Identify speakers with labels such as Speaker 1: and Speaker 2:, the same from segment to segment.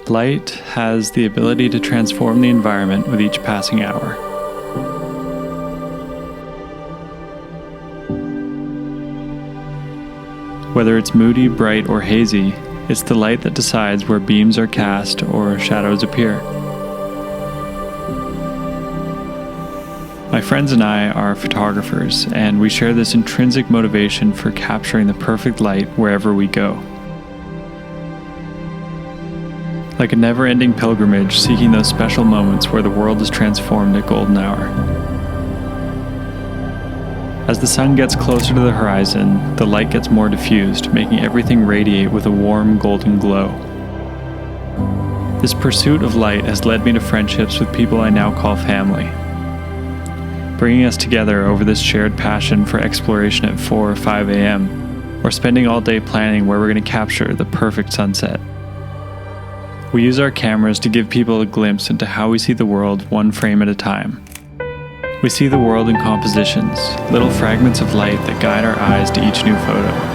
Speaker 1: Light has the ability to transform the environment with each passing hour. Whether it's moody, bright, or hazy, it's the light that decides where beams are cast or shadows appear. My friends and I are photographers, and we share this intrinsic motivation for capturing the perfect light wherever we go. Like a never-ending pilgrimage seeking those special moments where the world is transformed at golden hour. As the sun gets closer to the horizon, the light gets more diffused, making everything radiate with a warm golden glow. This pursuit of light has led me to friendships with people I now call family, bringing us together over this shared passion for exploration at 4 or 5 a.m., or spending all day planning where we're going to capture the perfect sunset. We use our cameras to give people a glimpse into how we see the world one frame at a time. We see the world in compositions, little fragments of light that guide our eyes to each new photo.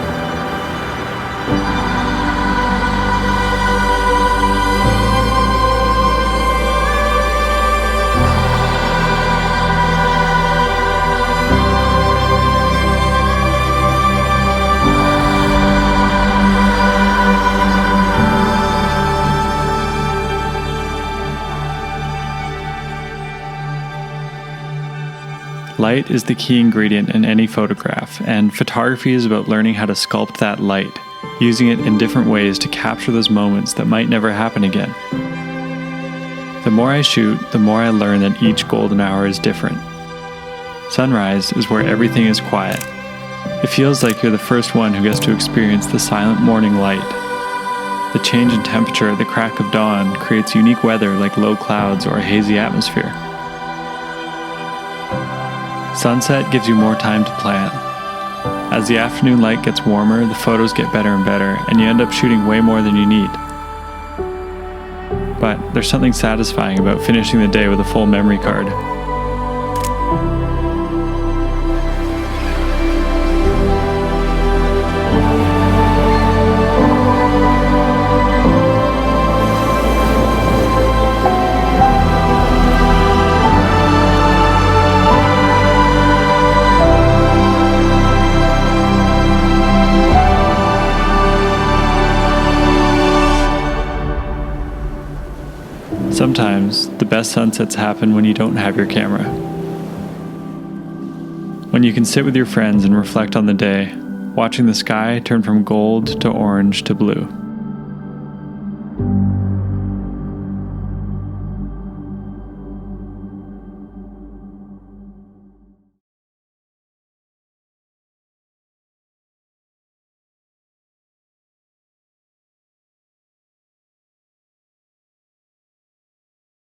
Speaker 1: Light is the key ingredient in any photograph, and photography is about learning how to sculpt that light, using it in different ways to capture those moments that might never happen again. The more I shoot, the more I learn that each golden hour is different. Sunrise is where everything is quiet. It feels like you're the first one who gets to experience the silent morning light. The change in temperature at the crack of dawn creates unique weather like low clouds or a hazy atmosphere. Sunset gives you more time to plan. As the afternoon light gets warmer, the photos get better and better, and you end up shooting way more than you need. But there's something satisfying about finishing the day with a full memory card. Sometimes, the best sunsets happen when you don't have your camera. When you can sit with your friends and reflect on the day, watching the sky turn from gold to orange to blue.